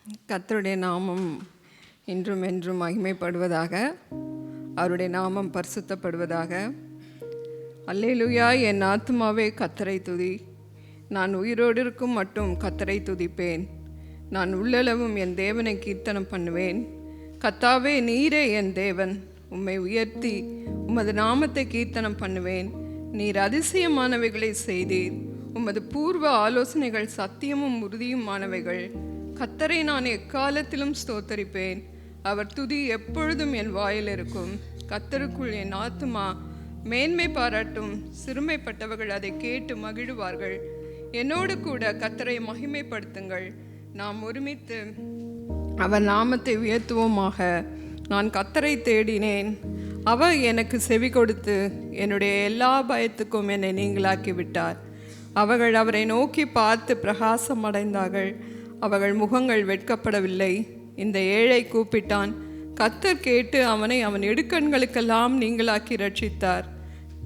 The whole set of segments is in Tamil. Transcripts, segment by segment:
கர்த்தருடைய நாமம் இன்றும் என்றும் மகிமைப்படுவதாக. அவருடைய நாமம் பரிசுத்தப்படுவதாக. அல்லேலூயா. என் ஆத்துமாவே கர்த்தரை துதி. நான் உயிரோடு இருக்கும் மட்டும் கர்த்தரை துதிப்பேன். நான் உள்ளளவும் என் தேவனை கீர்த்தனம் பண்ணுவேன். கர்த்தாவே, நீரே என் தேவன். உம்மை உயர்த்தி உமது நாமத்தை கீர்த்தனம் பண்ணுவேன். நீர் அதிசயமானவைகளை செய்தீர். உமது பூர்வ ஆலோசனைகள் சத்தியமும் உறுதியுமானவைகள். கர்த்தரை நான் எக்காலத்திலும் ஸ்தோத்தரிப்பேன். அவர் துதி எப்பொழுதும் என் வாயில் இருக்கும். கர்த்தருக்குள் என் ஆத்துமா மேன்மை பாராட்டும். சிறுமைப்பட்டவர்கள் அதை கேட்டு மகிழ்வார்கள். என்னோடு கூட கர்த்தரை மகிமைப்படுத்துங்கள். நாம் ஒருமித்து அவர் நாமத்தை உயர்த்துவோமாக. நான் கர்த்தரை தேடினேன். அவர் எனக்கு செவி கொடுத்து என்னுடைய எல்லா பயத்துக்கும் என்னை நீங்களாக்கி விட்டார். அவர்கள் அவரை நோக்கி பார்த்து பிரகாசம் அடைந்தார்கள். அவர்கள் முகங்கள் வெட்கப்படவில்லை. இந்த ஏழை கூப்பிட்டான். கர்த்தர் கேட்டு அவனை அவன் இடுக்கண்களுக்கெல்லாம் நீங்களாக்கி ரட்சித்தார்.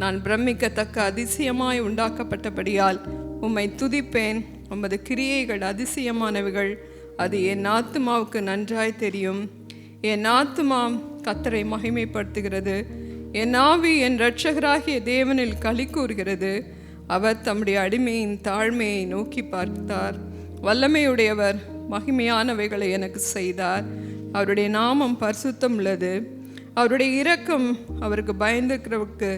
நான் பிரமிக்கத்தக்க அதிசயமாய் உண்டாக்கப்பட்டபடியால் உம்மை துதிப்பேன். உமது கிரியைகள் அதிசயமானவைகள். அது என் ஆத்துமாவுக்கு நன்றாய் தெரியும். என் ஆத்துமா கர்த்தரை மகிமைப்படுத்துகிறது. என் ஆவி என் இரட்சகராகிய தேவனில் களி கூறுகிறது. அவர் தம்முடைய அடிமையின் தாழ்மையை நோக்கி பார்த்தார். வல்லமையுடையவர் மகிமையானவைகளை எனக்கு செய்தார். அவருடைய நாமம் பரிசுத்தம் உள்ளது. அவருடைய இரக்கம் அவருக்கு பயந்துக்கிறவருக்கு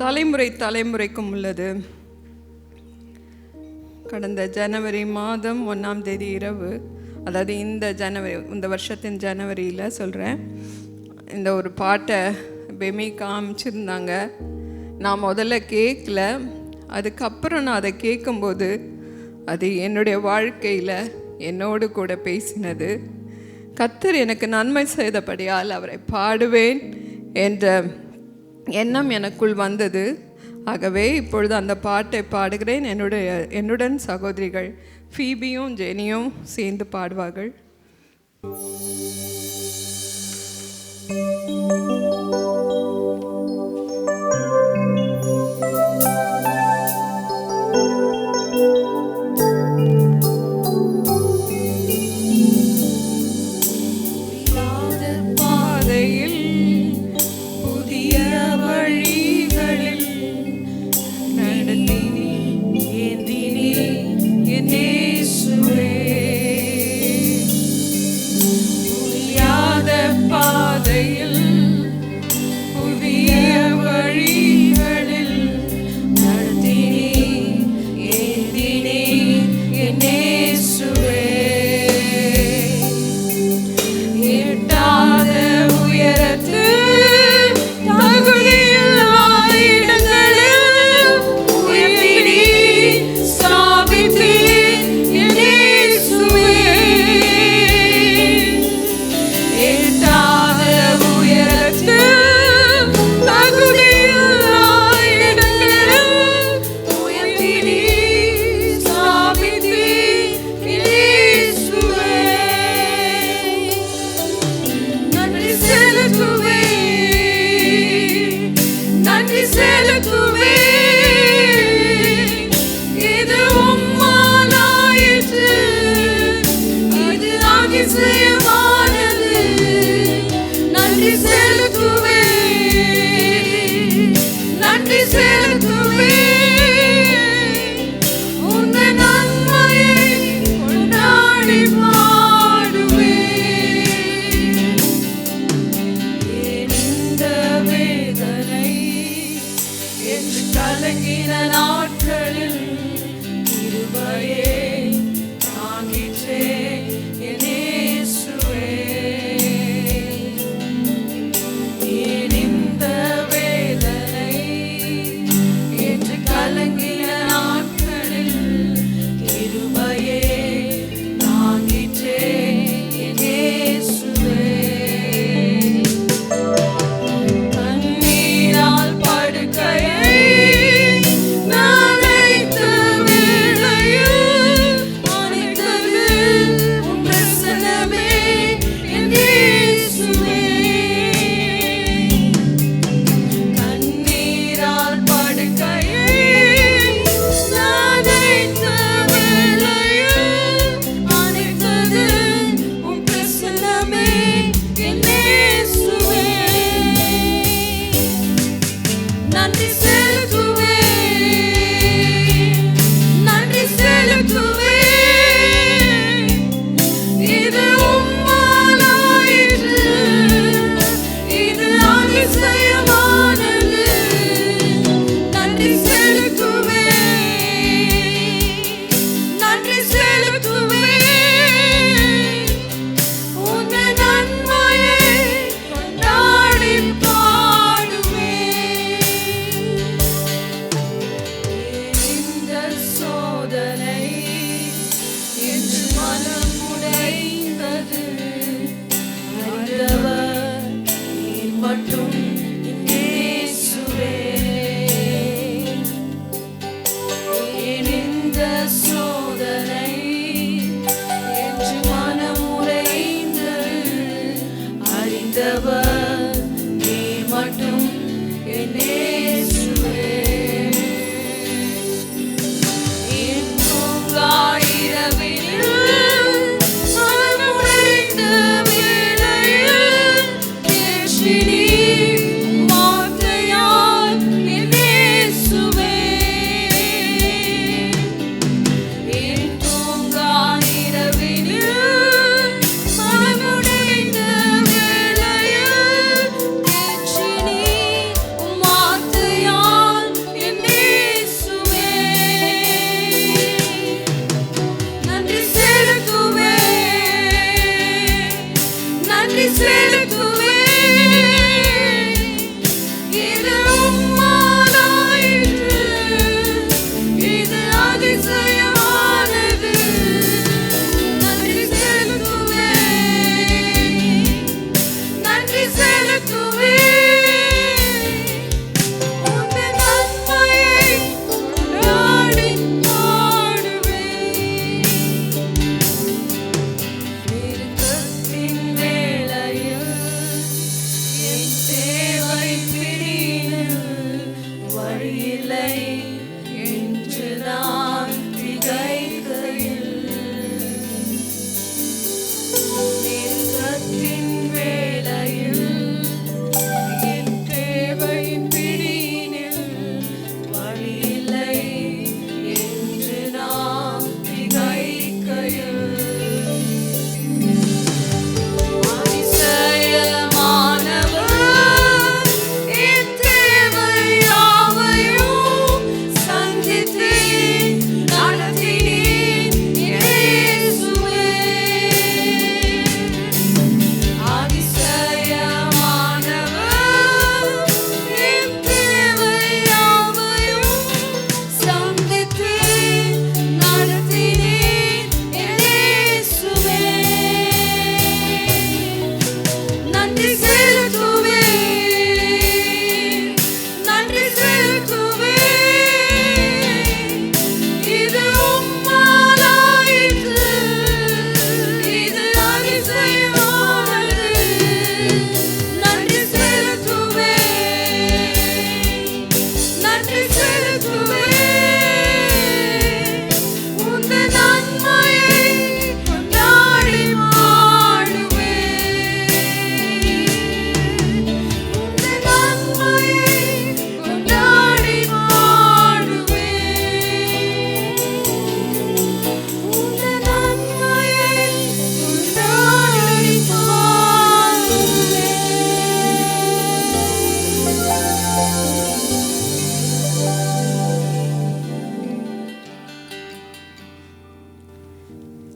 தலைமுறை தலைமுறைக்கும் உள்ளது. கடந்த ஜனவரி மாதம் 1ஆம் தேதி இரவு, அதாவது இந்த வருஷத்தின் ஜனவரியில் சொல்கிறேன், இந்த ஒரு பாட்டை பெமி காமிச்சிருந்தாங்க. நான் முதல்ல கேட்கல. அதுக்கப்புறம் நான் அதை கேட்கும்போது அது என்னுடைய வாழ்க்கையில் என்னோடு கூட பேசினது. கர்த்தர் எனக்கு நன்மை செய்தபடியால் அவரை பாடுவேன் என்ற எண்ணம் எனக்குள் வந்தது. ஆகவே இப்பொழுது அந்த பாட்டை பாடுகிறேன். என்னுடன் சகோதரிகள் ஃபீபியும் ஜெனியும் சேர்ந்து பாடுவார்கள்.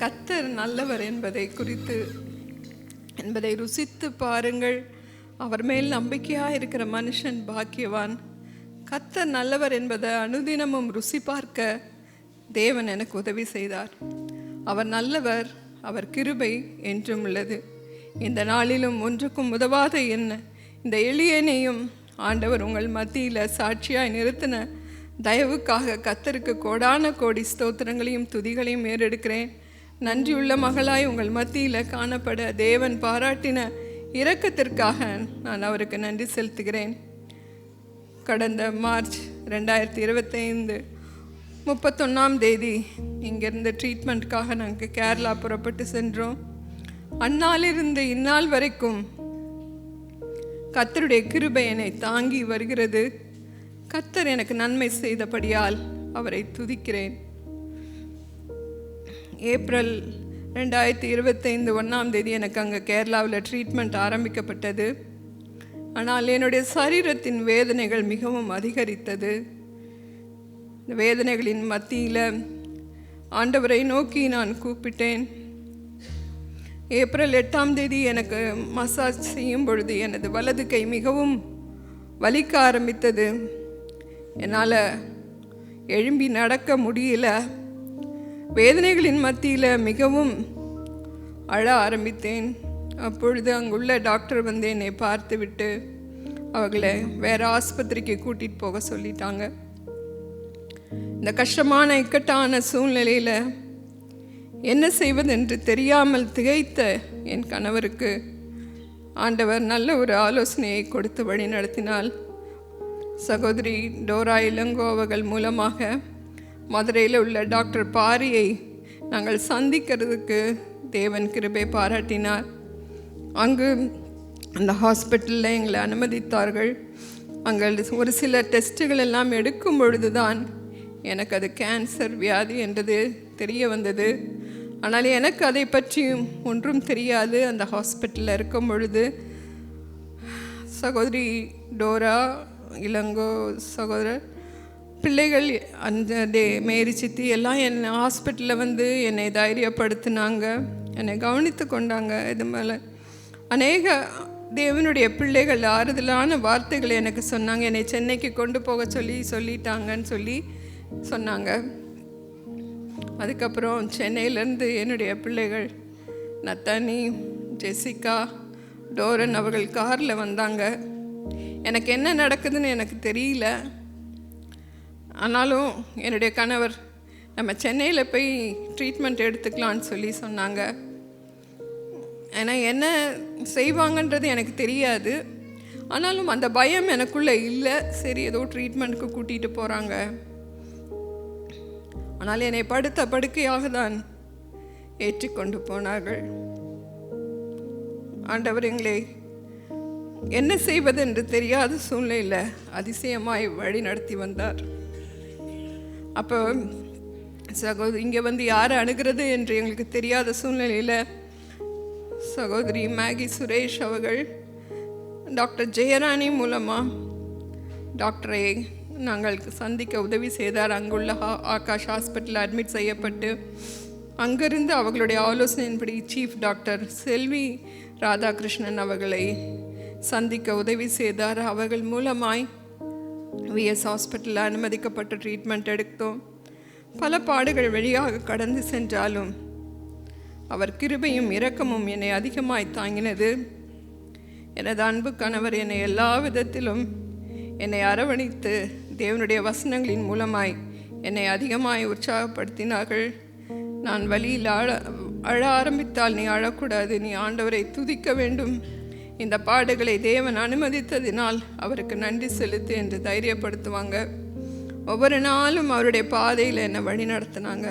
கர்த்தர் நல்லவர் என்பதை ருசித்து பாருங்கள். அவர் மேல் நம்பிக்கையாக இருக்கிற மனுஷன் பாக்கியவான். கர்த்தர் நல்லவர் என்பதை அனுதினமும் ருசி பார்க்க தேவன் எனக்கு உதவி செய்தார். அவர் நல்லவர், அவர் கிருபை என்றும் உள்ளது. இந்த நாளிலும் ஒன்றுக்கும் உதவாத என்ன இந்த எளியனையும் ஆண்டவர் உங்கள் மத்தியில் சாட்சியாய் நிறுத்தின தயவுக்காக கர்த்தருக்கு கோடான கோடி ஸ்தோத்திரங்களையும் துதிகளையும் ஏறெடுக்கிறேன். நன்றியுள்ள மகளாய் உங்கள் மத்தியில் காணப்பட தேவன் பாராட்டின இரக்கத்திற்காக நான் அவருக்கு நன்றி செலுத்துகிறேன். கடந்த மார்ச் 2025 31 இங்கேருந்து ட்ரீட்மெண்ட்காக நாங்கள் கேரளா புறப்பட்டு சென்றோம். அந்நாளிலிருந்து இந்நாள் வரைக்கும் கர்த்தருடைய கிருபை என்னை தாங்கி வருகிறது. கர்த்தர் எனக்கு நன்மை செய்தபடியால் அவரை துதிக்கிறேன். ஏப்ரல் 2025 1 எனக்கு அங்கே கேரளாவில் ட்ரீட்மெண்ட் ஆரம்பிக்கப்பட்டது. ஆனால் என்னுடைய சரீரத்தின் வேதனைகள் மிகவும் அதிகரித்தது. இந்த வேதனைகளின் மத்தியில் ஆண்டவரை நோக்கி நான் கூப்பிட்டேன். ஏப்ரல் 8 எனக்கு மசாஜ் செய்யும் பொழுது எனது வலது கை மிகவும் வலிக்க ஆரம்பித்தது. என்னால் எழும்பி நடக்க முடியல. வேதனைகளின் மத்தியில் மிகவும் அழ ஆரம்பித்தேன். அப்பொழுது அங்குள்ள டாக்டர் வந்து என்னை பார்த்து விட்டு அவர்களை வேறு ஆஸ்பத்திரிக்கு கூட்டிகிட்டு போக சொல்லிட்டாங்க. இந்த கஷ்டமான இக்கட்டான சூழ்நிலையில் என்ன செய்வதென்று தெரியாமல் திகைத்த என் கணவருக்கு ஆண்டவர் நல்ல ஒரு ஆலோசனையை கொடுத்து வழி நடத்தினாள். சகோதரி டோரா இளங்கோ அவர்கள் மூலமாக மதுரையில் உள்ள டாக்டர் பாரியை நாங்கள் சந்திக்கிறதுக்கு தேவன் கிருபை பாராட்டினார். அங்கு அந்த ஹாஸ்பிட்டலில் எங்களை அனுமதித்தார்கள். அங்கே ஒரு சில டெஸ்ட்டுகள் எல்லாம் எடுக்கும் பொழுது தான் எனக்கு அது கேன்சர் வியாதி என்றது தெரிய வந்தது. ஆனால் எனக்கு அதை பற்றி ஒன்றும் தெரியாது. அந்த ஹாஸ்பிட்டலில் இருக்கும் பொழுது சகோதரி டோரா இளங்கோ சகோதரர் பிள்ளைகள் அந்த மேரி சித்தி எல்லாம் என் ஹாஸ்பிட்டலில் வந்து என்னை தைரியப்படுத்தினாங்க, என்னை கவனித்து கொண்டாங்க. இது மேலே அநேக தேவனுடைய பிள்ளைகள் ஆறுதலான வார்த்தைகளை எனக்கு சொன்னாங்க. என்னை சென்னைக்கு கொண்டு போக சொல்லிட்டாங்கன்னு சொன்னாங்க. அதுக்கப்புறம் சென்னையிலேருந்து என்னுடைய பிள்ளைகள் நத்தானி, ஜெசிகா, டோரன் அவர்கள் காரில் வந்தாங்க. எனக்கு என்ன நடக்குதுன்னு எனக்கு தெரியல. ஆனாலும் என்னுடைய கணவர் நம்ம சென்னையில் போய் ட்ரீட்மெண்ட் எடுத்துக்கலான்னு சொன்னாங்க. ஏன்னா என்ன செய்வாங்கன்றது எனக்கு தெரியாது. ஆனாலும் அந்த பயம் எனக்குள்ளே இல்லை. சரி, ஏதோ ட்ரீட்மெண்ட்டுக்கு கூட்டிகிட்டு போகிறாங்க. ஆனால் என்னை படுக்கையாக தான் ஏற்றிக்கொண்டு போனார்கள். ஆண்டவர் எங்களை என்ன செய்வதென்று தெரியாத சூழ்நிலையில் அதிசயமாய் வழி நடத்தி வந்தார். அப்போ சகோதரி இங்கே வந்து யாரை அணுகிறது என்று எங்களுக்கு தெரியாத சூழ்நிலையில் சகோதரி மேகி சுரேஷ் அவர்கள் டாக்டர் ஜெயராணி மூலமாக டாக்டரை நாங்கள் சந்திக்க உதவி செய்தார். அங்குள்ள ஆகாஷ் ஹாஸ்பிட்டலில் அட்மிட் செய்யப்பட்டு அங்கிருந்து அவர்களுடைய ஆலோசனையின்படி சீஃப் டாக்டர் செல்வி ராதாகிருஷ்ணன் அவர்களை சந்திக்க உதவி செய்தார். அவர்கள் மூலமாய் விஎஸ் ஹாஸ்பிட்டலில் அனுமதிக்கப்பட்டு ட்ரீட்மெண்ட் எடுத்தோம். பல பாடுகள் வழியாக கடந்து சென்றாலும் அவர் கிருபையும் இரக்கமும் என்னை அதிகமாய் தாங்கினது. எனது அன்பு கணவர் என்னை எல்லா விதத்திலும் என்னை அரவணைத்து தேவனுடைய வசனங்களின் மூலமாய் என்னை அதிகமாய் உற்சாகப்படுத்தினார்கள். நான் வழியில் அழ ஆரம்பித்தால் நீ அழக்கூடாது, நீ ஆண்டவரை துதிக்க வேண்டும், இந்த பாடுகளை தேவன் அனுமதித்ததினால் அவருக்கு நன்றி செலுத்து என்று தைரியப்படுத்துவாங்க. ஒவ்வொரு நாளும் அவருடைய பாதையில் என்னை வழி நடத்தினாங்க.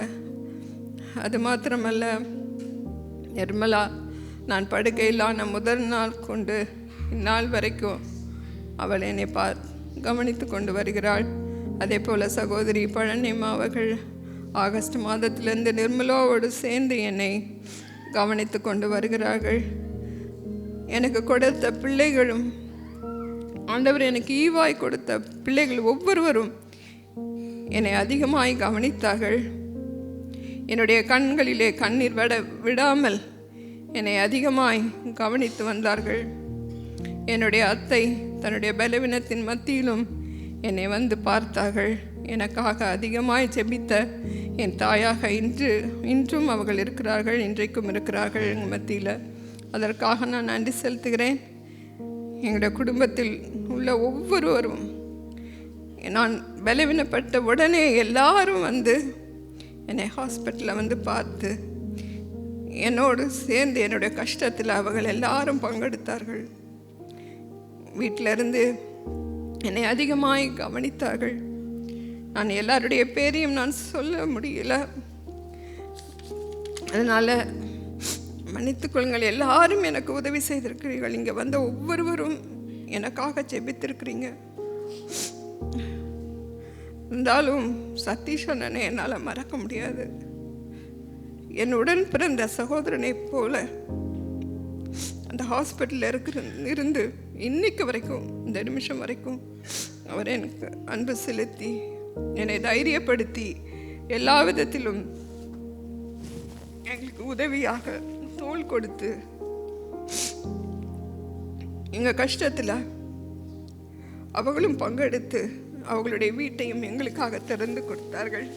அது மாத்திரமல்ல, நிர்மலா நான் படுக்கையிலான முதல் நாள் கொண்டு இந்நாள் வரைக்கும் அவள் என்னை கவனித்து கொண்டு வருகிறாள். அதே போல் சகோதரி பழனிமா அவர்கள் ஆகஸ்ட் மாதத்திலிருந்து நிர்மலாவோடு சேர்ந்து என்னை கவனித்து கொண்டு வருகிறார்கள். எனக்கு கொடுத்த பிள்ளைகளும் ஆண்டவர் எனக்கு ஈவாய் கொடுத்த பிள்ளைகள் ஒவ்வொருவரும் என்னை அதிகமாய் கவனித்தார்கள். என்னுடைய கண்களிலே கண்ணீர் விடாமல் என்னை அதிகமாய் கவனித்து வந்தார்கள். என்னுடைய அத்தை தன்னுடைய பலவீனத்தின் மத்தியிலும் என்னை வந்து பார்த்தார்கள். எனக்காக அதிகமாய் ஜெபித்த என் தாயாக இன்றும் அவர்கள் இருக்கிறார்கள், இன்றைக்கும் இருக்கிறார்கள் எங்கள் மத்தியில். அதற்காக நான் நன்றி செலுத்துகிறேன். எங்களுடைய குடும்பத்தில் உள்ள ஒவ்வொருவரும் நான் பலவீனப்பட்ட உடனே எல்லாரும் வந்து என்னை ஹாஸ்பிட்டலில் வந்து பார்த்து என்னோடு சேர்ந்து என்னுடைய கஷ்டத்தில் அவர்கள் எல்லாரும் பங்கெடுத்தார்கள். வீட்டிலிருந்து என்னை அதிகமாய் கவனித்தார்கள். நான் எல்லாருடைய பேரையும் நான் சொல்ல முடியல, அதனால் மன்னித்துக்கொள்ளுங்கள். எல்லாரும் எனக்கு உதவி செய்திருக்கிறீர்கள். இங்கே வந்த ஒவ்வொருவரும் எனக்காக ஜெபித்திருக்கிறீங்க. இருந்தாலும் சதீஷ் அண்ணனை என்னால் மறக்க முடியாது. என்னுடன் பிறந்த சகோதரனை போல அந்த ஹாஸ்பிட்டலில் இருந்து இன்னைக்கு வரைக்கும், இந்த நிமிஷம் வரைக்கும் அவர் எனக்கு அன்பு செலுத்தி என்னை தைரியப்படுத்தி எல்லா விதத்திலும் எங்களுக்கு உதவியாக தோள் கொடுத்து எங்கள் கஷ்டத்தில் அவர்களும் பங்கெடுத்து அவர்களுடைய வீட்டையும் எங்களுக்காக திறந்து கொடுத்தார்கள்.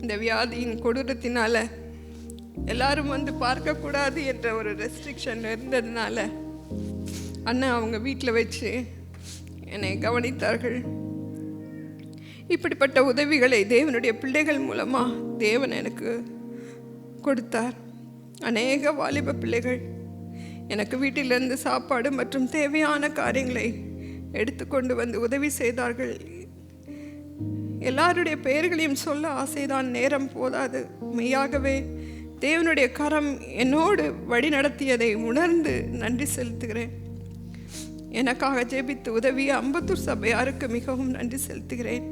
இந்த வியாதியின் கொடூரத்தினால எல்லாரும் வந்து பார்க்கக்கூடாது என்ற ஒரு ரெஸ்ட்ரிக்ஷன் இருந்ததுனால அண்ணன் அவங்க வீட்டில் வச்சு என்னை கவனித்தார்கள். இப்படிப்பட்ட உதவிகளை தேவனுடைய பிள்ளைகள் மூலமாக தேவன் எனக்கு கொடுத்தார். அநேக வாலிப பிள்ளைகள் எனக்கு வீட்டிலிருந்து சாப்பாடு மற்றும் தேவையான காரியங்களை எடுத்துக்கொண்டு வந்து உதவி செய்தார்கள். எல்லாருடைய பெயர்களையும் சொல்ல ஆசைதான், நேரம் போதாது. மெய்யாகவே தேவனுடைய கரம் என்னோடு வழி நடத்தியதை உணர்ந்து நன்றி செலுத்துகிறேன். எனக்காக ஜெபித்து உதவிய அம்பத்தூர் சபையாருக்கு மிகவும் நன்றி செலுத்துகிறேன்.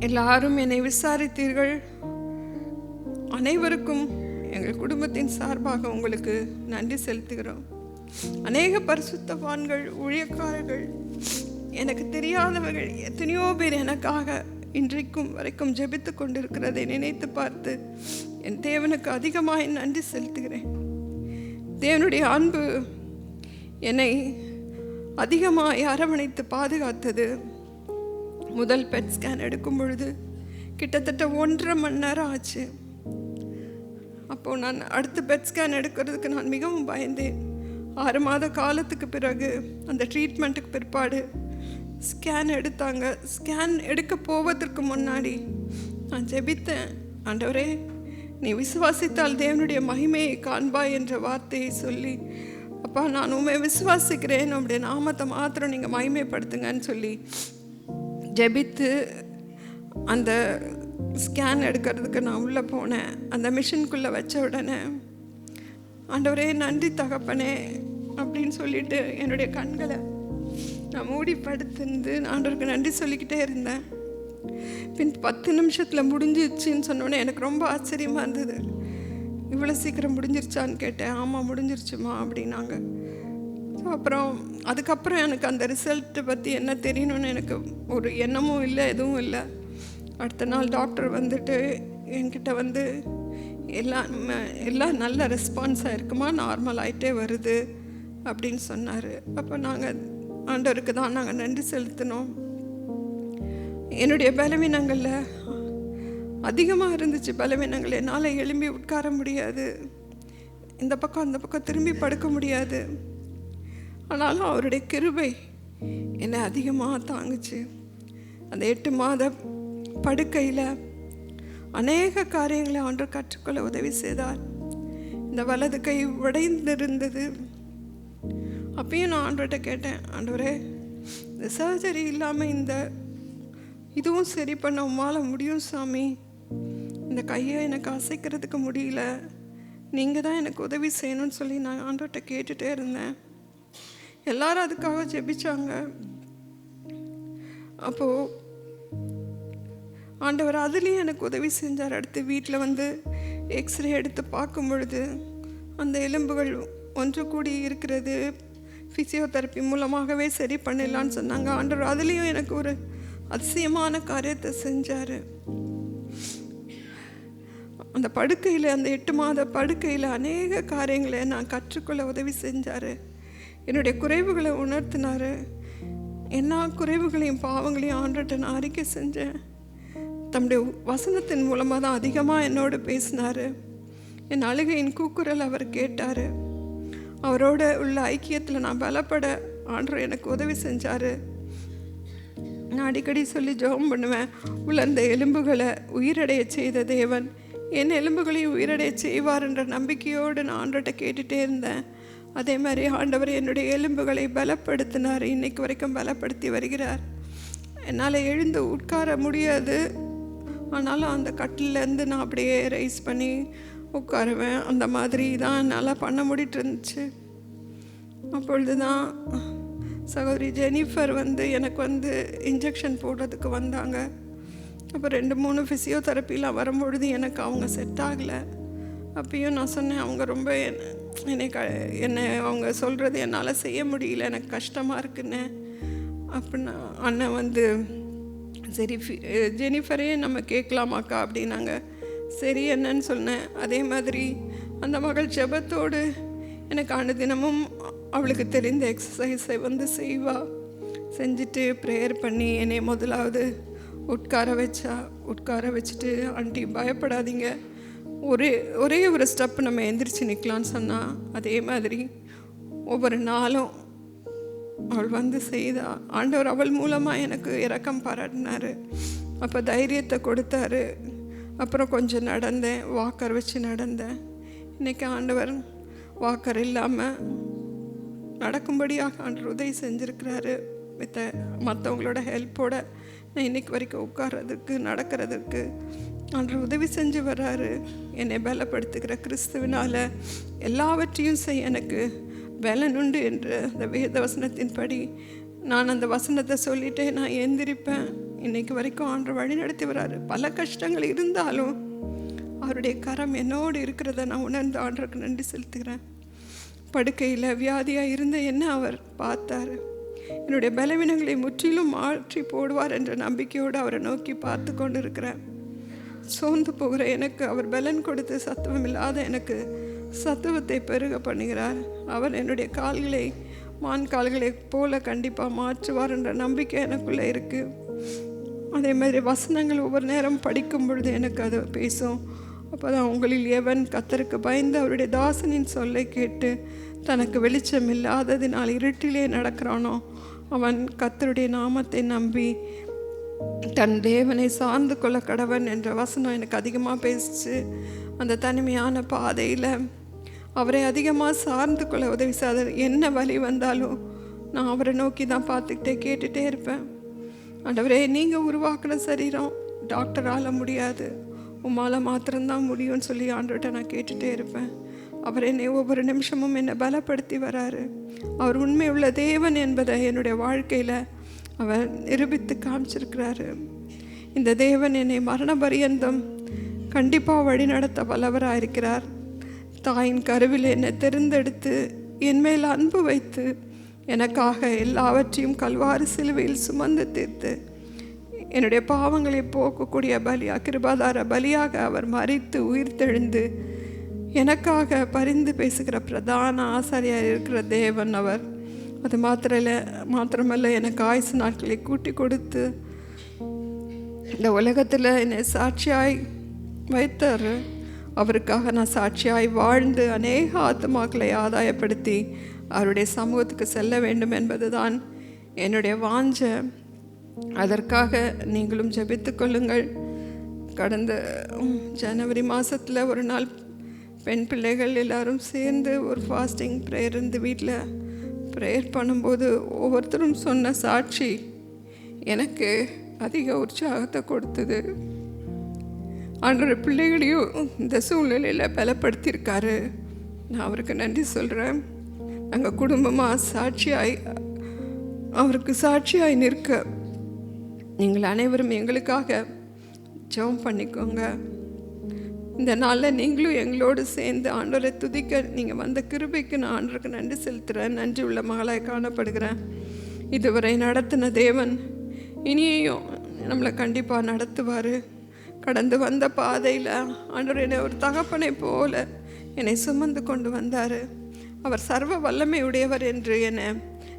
எல்லாரும் என்னை விசாரித்தீர்கள். அனைவருக்கும் எங்கள் குடும்பத்தின் சார்பாக உங்களுக்கு நன்றி செலுத்துகிறோம். அநேக பரிசுத்தவான்கள், ஊழியக்காரர்கள், எனக்கு தெரியாதவர்கள் எத்தனையோ பேர் எனக்காக இன்றைக்கும் வரைக்கும் ஜெபித்து கொண்டிருக்கிறதை நினைத்து பார்த்து என் தேவனுக்கு அதிகமாக நன்றி செலுத்துகிறேன். தேவனுடைய அன்பு என்னை அதிகமாக அரவணைத்து பாதுகாத்தது. முதல் பெட் ஸ்கேன் எடுக்கும் பொழுது கிட்டத்தட்ட 1.5 மணி நேரம் ஆச்சு. அப்போது நான் அடுத்த பெட் ஸ்கேன் எடுக்கிறதுக்கு நான் மிகவும் பயந்தேன். 6 மாத காலத்துக்கு பிறகு அந்த ட்ரீட்மெண்ட்டுக்கு பிற்பாடு ஸ்கேன் எடுத்தாங்க. ஸ்கேன் எடுக்க போவதற்கு முன்னாடி நான் ஜெபித்தேன், ஆண்டவரே நீ விசுவாசித்தால் தேவனுடைய மகிமையை காண்பாய் என்ற வார்த்தையை சொல்லி, அப்பா நான் உண்மை விசுவாசிக்கிறேன், உங்களுடைய நாமத்தை மாத்திரம் நீங்கள் மகிமைப்படுத்துங்கன்னு சொல்லி ஜெபித்து அந்த ஸ்கேன் எடுக்கிறதுக்கு நான் உள்ளே போனேன். அந்த மிஷினுக்குள்ளே வச்ச உடனே ஆண்டவரே நன்றி தகப்பனே அப்படின்னு சொல்லிட்டு என்னுடைய கண்களை நான் மூடி படுத்திருந்து ஆண்டவருக்கு நன்றி சொல்லிக்கிட்டே இருந்தேன். பின் 10 நிமிஷத்தில் முடிஞ்சிருச்சுன்னு சொன்னோன்னே எனக்கு ரொம்ப ஆச்சரியமாக இருந்தது. இவ்வளோ சீக்கிரம் முடிஞ்சிருச்சான்னு கேட்டேன். ஆமாம் முடிஞ்சிருச்சுமா அப்படின்னாங்க. அப்புறம் அதுக்கப்புறம் எனக்கு அந்த ரிசல்ட்டை பற்றி என்ன தெரியணும்னு எனக்கு ஒரு எண்ணமும் இல்லை, எதுவும் இல்லை. அடுத்த நாள் டாக்டர் வந்துட்டு என்கிட்ட வந்து எல்லாம் நல்ல ரெஸ்பான்ஸாக இருக்குமா, நார்மல் ஆகிட்டே வருது அப்படின்னு சொன்னார். அப்போ நாங்கள் ஆண்டவருக்கு தான் நாங்கள் நன்றி செலுத்தினோம். என்னுடைய பலவீனங்களில் அதிகமாக இருந்துச்சு. பலவீனங்கள் என்னால் எழும்பி உட்கார முடியாது, இந்த பக்கம் அந்த பக்கம் திரும்பி படுக்க முடியாது. ஆனாலும் அவருடைய கிருபை என்னை அதிகமாக தாங்குச்சு. அந்த 8 மாத படுக்கையில் அநேக காரியங்களை ஆண்டவர் கற்றுக்கொள்ள உதவி செய்தார். இந்த வலது கை உடைந்திருந்தது. அப்பயும் நான் ஆண்டவர்கிட்ட கேட்டேன், ஆண்டவரே இந்த சர்ஜரி இல்லாமல் இந்த இதுவும் சரி பண்ண உம்மால் முடியும் சாமி, இந்த கையை எனக்கு அசைக்கிறதுக்கு முடியல, நீங்கள் தான் எனக்கு உதவி செய்யணும்னு சொல்லி நான் ஆண்டவர்கிட்ட கேட்டுகிட்டே இருந்தேன். எல்லாரும் அதுக்காக ஜெபிச்சாங்க. அப்போது ஆண்டவர் அதுலேயும் எனக்கு உதவி செஞ்சார். அடுத்து வீட்டில் வந்து எக்ஸ்ரே எடுத்து பார்க்கும் பொழுது அந்த எலும்புகள் ஒன்று கூடி இருக்கிறது, ஃபிசியோதெரப்பி மூலமாகவே சரி பண்ணிடலான்னு சொன்னாங்க. ஆண்டவர் அதுலேயும் எனக்கு ஒரு அதிசயமான காரியத்தை செஞ்சார். அந்த படுக்கையில், அந்த 8 மாத படுக்கையில் அநேக காரியங்களை நான் கற்றுக்கொள்ள உதவி செஞ்சார். என்னுடைய குறைவுகளை உணர்த்தினார். எல்லா குறைவுகளையும் பாவங்களையும் ஆண்டவர்கிட்ட நான் அறிக்கை செஞ்சேன். தம்முடைய வசனத்தின் மூலமாக தான் அதிகமாக என்னோடு பேசினார். என் அழுகையின் கூக்குரல் அவர் கேட்டார். அவரோட உள்ள ஐக்கியத்தில் நான் பலப்பட ஆண்டவர் எனக்கு உதவி செஞ்சார். நான் அடிக்கடி சொல்லி ஜெபம் பண்ணுவேன், உலர்ந்த எலும்புகளை உயிரடைய செய்த தேவன் என் எலும்புகளையும் உயிரடைய செய்வார் என்ற நம்பிக்கையோடு நான் ஆண்டவர்கிட்ட கேட்டுகிட்டே இருந்தேன். அதே மாதிரி ஆண்டவர் என்னுடைய எலும்புகளை பலப்படுத்தினார். இன்னைக்கு வரைக்கும் பலப்படுத்தி வருகிறார். என்னால் எழுந்து உட்கார முடியாது, ஆனாலும் அந்த கட்டிலேருந்து நான் அப்படியே ரைஸ் பண்ணி உட்காருவேன். அந்த மாதிரி தான் என்னால் பண்ண முடிட்டு இருந்துச்சு. அப்பொழுது தான் சகோதரி ஜெனிஃபர் வந்து எனக்கு வந்து இன்ஜெக்ஷன் போடுறதுக்கு வந்தாங்க. அப்போ 2-3 ஃபிசியோதெரப்பிலாம் வரும்பொழுது எனக்கு அவங்க செட் ஆகலை. அப்பயும் நான் சொன்னேன், அவங்க ரொம்ப என்னை அவங்க சொல்கிறது என்னால் செய்ய முடியல, எனக்கு கஷ்டமாக இருக்குன்னு. அப்படின்னா அண்ணன் வந்து சரி ஜெனிஃபரே நம்ம கேட்கலாமாக்கா அப்படின்னாங்க. சரி என்னன்னு சொன்னேன். அதே மாதிரி அந்த மகள் ஜெபத்தோடு எனக்கு அனுதினமும் அவளுக்கு தெரிந்த எக்ஸசைஸை வந்து செஞ்சுட்டு ப்ரேயர் பண்ணி என்னை முதலாவது உட்கார வச்சுட்டு, ஆண்டி பயப்படாதீங்க, ஒரே ஒரு ஸ்டெப் நம்ம எந்திரிச்சு நிற்கலான்னு சொன்னால், அதே மாதிரி ஒவ்வொரு நாளும் அவள் வந்து செய்தா. ஆண்டவர் அவள் மூலமாக எனக்கு இரக்கம் பாராட்டினார். அப்போ தைரியத்தை கொடுத்தாரு. அப்புறம் கொஞ்சம் நடந்தேன், வாக்கர் வச்சு நடந்தேன். இன்றைக்கி ஆண்டவர் வாக்கர் இல்லாமல் நடக்கும்படியாக ஆண்டவர் உதவி செஞ்சுருக்கிறாரு. மற்றவங்களோட ஹெல்ப்போட நான் இன்றைக்கு வரைக்கும் உட்கார்றதுக்கு நடக்கிறதுக்கு ஆண்டவர் உதவி செஞ்சு வர்றாரு. என்னை பலப்படுத்துகிற கிறிஸ்துவினால் எல்லாவற்றையும் செய்ய எனக்கு பலனுண்டு என்று அந்த வேத வசனத்தின்படி நான் அந்த வசனத்தை சொல்லிட்டே நான் எந்திரிப்பேன். இன்றைக்கு வரைக்கும் ஆண்டவர் வழி நடத்தி வர்றாரு. பல கஷ்டங்கள் இருந்தாலும் அவருடைய கரம் என்னோடு இருக்கிறத நான் உணர்ந்து ஆண்டவருக்கு நன்றி செலுத்துகிறேன். படுக்கையில் வியாதியாக இருந்த என்ன அவர் பார்த்தார். என்னுடைய பலவீனங்களை முற்றிலும் மாற்றி போடுவார் என்ற நம்பிக்கையோடு அவரை நோக்கி பார்த்து கொண்டு இருக்கிறேன். சோர்ந்து போகிற எனக்கு அவர் பலன் கொடுத்து சத்துவம் இல்லாத எனக்கு சத்துவத்தை பெருக பண்ணுகிறார். அவர் என்னுடைய கால்களை மான் கால்களை போல கண்டிப்பாக மாற்றுவார் என்ற நம்பிக்கை எனக்குள்ளே இருக்குது. அதே மாதிரி வசனங்கள் ஒவ்வொரு நேரம் படிக்கும் பொழுது எனக்கு அது பேசும். அப்போ தான் உங்களில் எவன் கர்த்தருக்கு பயந்து அவருடைய தாசனின் சொல்லை கேட்டு தனக்கு வெளிச்சம் இல்லாததினால் இருட்டிலே நடக்கிறானோ அவன் கர்த்தருடைய நாமத்தை நம்பி தன் தேவனை சார்ந்து கொள்ள கடவன் என்ற வசனம் எனக்கு அதிகமாக பேசிச்சு. அந்த தனிமையான பாதையில் அவரை அதிகமாக சார்ந்து கொள்ள உதவி செய்தார். என்ன வழி வந்தாலும் நான் அவரை நோக்கி தான் பார்த்துக்கிட்டே கேட்டுகிட்டே இருப்பேன். ஆண்டவரே, நீங்கள் உருவாக்குன சரீரம் டாக்டரால் முடியாது, உம்மால் மாத்திரம்தான் முடியும்னு சொல்லி ஆண்டவர்கிட்ட நான் கேட்டுகிட்டே இருப்பேன். அவர் என்னை ஒவ்வொரு நிமிஷமும் என்னை பலப்படுத்தி வராரு. அவர் உண்மையுள்ள தேவன் என்பதை என்னுடைய வாழ்க்கையில் அவர் நிரூபித்து காமிச்சிருக்கிறாரு. இந்த தேவன் என்னை மரண பரியந்தம் கண்டிப்பாக வழி நடத்த வல்லவராக இருக்கிறார். தாயின் கருவில் என்னை தெரிந்தெடுத்து என் மேல் அன்பு வைத்து எனக்காக எல்லாவற்றையும் கல்வாரி சிலுவையில் சுமந்து தீர்த்து என்னுடைய பாவங்களை போக்கக்கூடிய பலியாக, கிருபாதார பலியாக அவர் மரித்து உயிர்த்தெழுந்து எனக்காக பரிந்து பேசுகிற பிரதான ஆசாரியாக இருக்கிற தேவன் அவர். அது மாத்திரமல்ல, எனக்கு ஆயுசு நாட்களை கூட்டி கொடுத்து இந்த உலகத்தில் என்னை சாட்சியாய் வைத்தார். அவருக்காக நான் சாட்சியாய் வாழ்ந்து அநேக ஆத்மாக்களை ஆதாயப்படுத்தி அவருடைய சமூகத்துக்கு செல்ல வேண்டும் என்பது தான் என்னுடைய வாஞ்சை. அதற்காக நீங்களும் ஜெபித்து கொள்ளுங்கள். கடந்த ஜனவரி மாதத்தில் ஒரு நாள் பெண் பிள்ளைகள் எல்லாரும் சேர்ந்து ஒரு ஃபாஸ்டிங் ப்ரேயர் இருந்து வீட்டில் ப்ரேயர் பண்ணும்போது ஒவ்வொருத்தரும் சொன்ன சாட்சி எனக்கு அதிக உற்சாகத்தை கொடுத்தது. ஆண்டவர் பிள்ளைகளையும் இந்த சூழ்நிலையில் பலப்படுத்தியிருக்காரு. நான் அவருக்கு நன்றி சொல்கிறேன். நாங்கள் குடும்பமாக சாட்சியாய் அவருக்கு சாட்சியாய் நிற்க நீங்கள் அனைவரும் எங்களுக்காக ஜெபம் பண்ணிக்கோங்க. இந்த நாளில் நீங்களும் எங்களோடு சேர்ந்து ஆண்டவரை துதிக்க நீங்கள் வந்த கிருபைக்கு நான் ஆண்டவருக்கு நன்றி செலுத்துகிறேன். நன்றி உள்ள மகளாய் காணப்படுகிறேன். இதுவரை நடத்தின தேவன் இனியையும் நம்மளை கண்டிப்பாக நடத்துவார். கடந்து வந்த பாதையில் ஆண்டவர் என்னை ஒரு தகப்பனை போல என்னை சுமந்து கொண்டு வந்தார். அவர் சர்வ வல்லமை உடையவர் என்று என்னை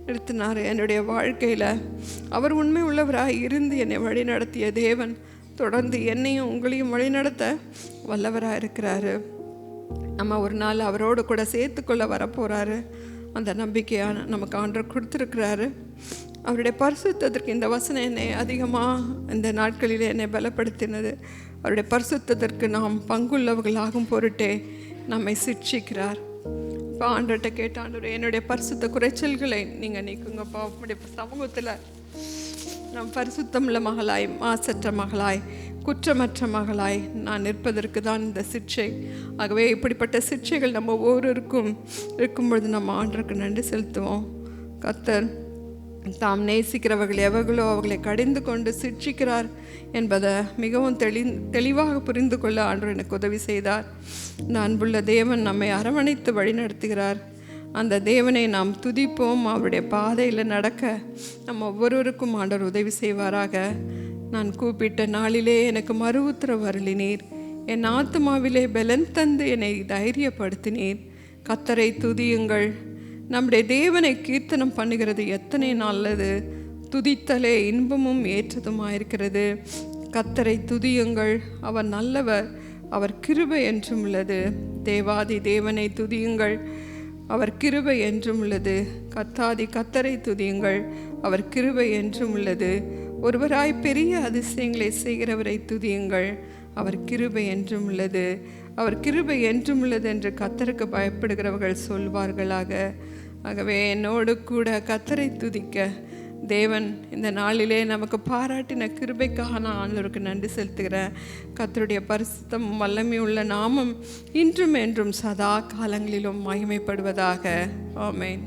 நிறுத்தினார். என்னுடைய வாழ்க்கையில் அவர் உண்மை உள்ளவராக இருந்து என்னை வழி நடத்திய தேவன் தொடர்ந்து என்னையும் உங்களையும் வழி நடத்த வல்லவராக இருக்கிறாரு. நம்ம ஒரு நாள் அவரோடு கூட சேர்த்துக்கொள்ள வரப்போகிறாரு. அந்த நம்பிக்கையான நமக்கு ஆண்டவர் கொடுத்துருக்கிறாரு. அவருடைய பரிசுத்தத்திற்கு இந்த வசனம் என்னை அதிகமாக இந்த நாட்களில் என்னை பலப்படுத்தினது. அவருடைய பரிசுத்தத்திற்கு நாம் பங்குள்ளவர்களாகும் பொருட்டே நம்மை சிட்சிக்கிறார். இப்போ ஆண்டவர்கிட்ட கேட்ட, ஆண்டவர் என்னுடைய பரிசுத்த குறைச்சல்களை நீங்கள் நீக்குங்கப்பா. உங்களுடைய சமூகத்தில் நம் பரிசுத்தமுள்ள மகளாய், மாசற்ற மகளாய், குற்றமற்ற மகளாய் நான் நிற்பதற்கு தான் இந்த சிட்சை. ஆகவே இப்படிப்பட்ட சிட்சைகள் நம்ம ஒவ்வொருவருக்கும் இருக்கும்பொழுது நம்ம ஆண்டவருக்கு நன்றி செலுத்துவோம். கர்த்தர் தாம் நேசிக்கிறவர்கள் எவர்களோ அவர்களை கடிந்து கொண்டு சிட்சிக்கிறார் என்பதை மிகவும் தெளிவாக புரிந்து கொள்ள ஆண்டவர் எனக்கு உதவி செய்தார். இந்த அன்புள்ள தேவன் நம்மை அரவணைத்து வழி நடத்துகிறார். அந்த தேவனை நாம் துதிப்போம். அவருடைய பாதையில் நடக்க நம்ம ஒவ்வொருவருக்கும் ஆண்டவர் உதவி செய்வாராக. நான் கூப்பிட்ட நாளிலே எனக்கு மறு உத்தரவு அருளினீர். என் ஆத்துமாவிலே பலன் தந்து என்னை தைரியப்படுத்தினீர். கர்த்தரை துதியுங்கள். நம்முடைய தேவனை கீர்த்தனம் பண்ணுகிறது எத்தனை நல்லது. துதித்தலே இன்பமும் ஏற்றதுமாயிருக்கிறது. கர்த்தரை துதியுங்கள். அவர் நல்லவர், அவர் கிருபை என்றும் உள்ளது. தேவாதி தேவனை துதியுங்கள், அவர் கிருபை என்றும் உள்ளது. கர்த்தாதி கர்த்தரை துதியுங்கள், அவர் கிருபை என்றும் உள்ளது. ஒருவராய் பெரிய அதிசயங்களை செய்கிறவரை துதியுங்கள், அவர் கிருபை என்றும் உள்ளது. அவர் கிருபை என்றும் உள்ளது என்று கர்த்தருக்கு பயப்படுகிறவர்கள் சொல்வார்களாக. ஆகவே என்னோடு கூட கர்த்தரை துதிக்க தேவன் இந்த நாளிலே நமக்கு பாராட்டின கிருபைக்காக நான் ஆண்டவருக்கு நன்றி செலுத்துகிறேன். கர்த்தருடைய பரிசுத்தம் வல்லமையுள்ள நாமம் இன்றும் என்றும் சதா காலங்களிலும் மகிமைப்படுவதாக. ஆமென்.